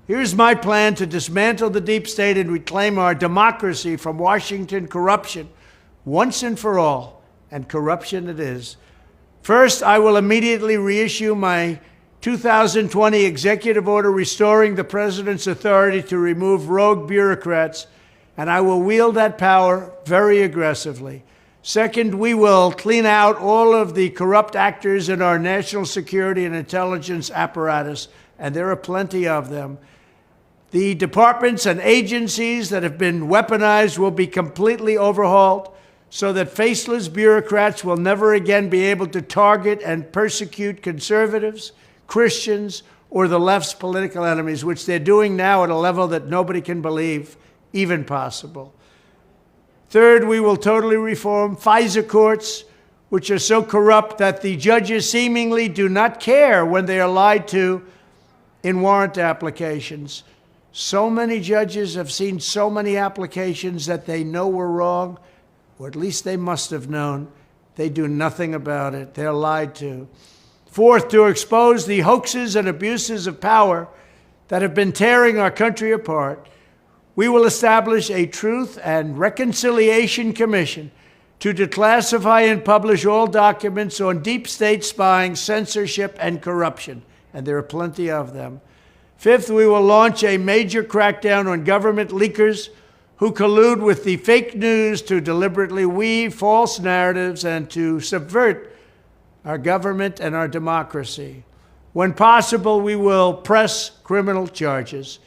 Here's my plan to dismantle the deep state and reclaim our democracy from Washington corruption once and for all, and corruption it is. First, I will immediately reissue my 2020 executive order restoring the president's authority to remove rogue bureaucrats, and I will wield that power very aggressively. Second, we will clean out all of the corrupt actors in our national security and intelligence apparatus, and there are plenty of them. The departments and agencies that have been weaponized will be completely overhauled so that faceless bureaucrats will never again be able to target and persecute conservatives, Christians, or the left's political enemies, which they're doing now at a level that nobody can believe even possible. Third, we will totally reform FISA courts, which are so corrupt that the judges seemingly do not care when they are lied to in warrant applications. So many judges have seen so many applications that they know were wrong, or at least they must have known. They do nothing about it. They're lied to. Fourth, to expose the hoaxes and abuses of power that have been tearing our country apart, we will establish a Truth and Reconciliation Commission to declassify and publish all documents on deep state spying, censorship, and corruption, and there are plenty of them. Fifth, we will launch a major crackdown on government leakers who collude with the fake news to deliberately weave false narratives and to subvert our government and our democracy. When possible, we will press criminal charges.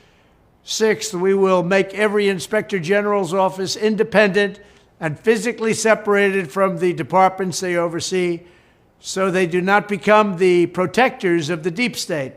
Sixth, we will make every Inspector General's office independent and physically separated from the departments they oversee so they do not become the protectors of the deep state.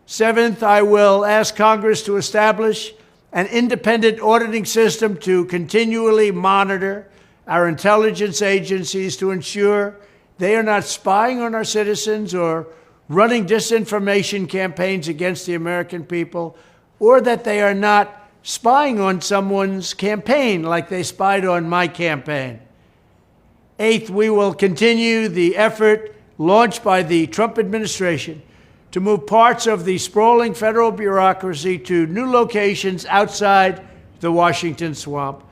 Seventh, I will ask Congress to establish an independent auditing system to continually monitor our intelligence agencies to ensure they are not spying on our citizens or running disinformation campaigns against the American people, or that they are not spying on someone's campaign like they spied on my campaign. Eighth, we will continue the effort launched by the Trump administration to move parts of the sprawling federal bureaucracy to new locations outside the Washington swamp.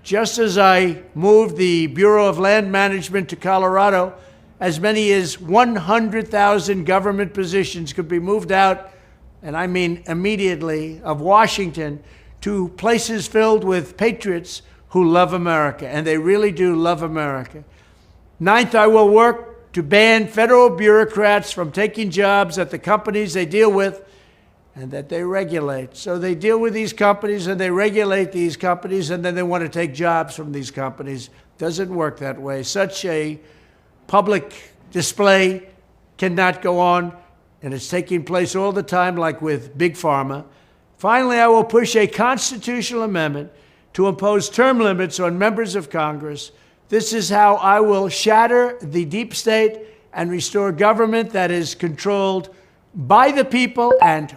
Just as I moved the Bureau of Land Management to Colorado, as many as 100,000 government positions could be moved out, and I mean immediately, of Washington to places filled with patriots who love America, and they really do love America. Ninth, I will work to ban federal bureaucrats from taking jobs at the companies they deal with and that they regulate. So they deal with these companies and they regulate these companies, and then they want to take jobs from these companies. Doesn't work that way. Such a public display cannot go on, and it's taking place all the time, like with Big Pharma. Finally, I will push a constitutional amendment to impose term limits on members of Congress. This is how I will shatter the deep state and restore government that is controlled by the people and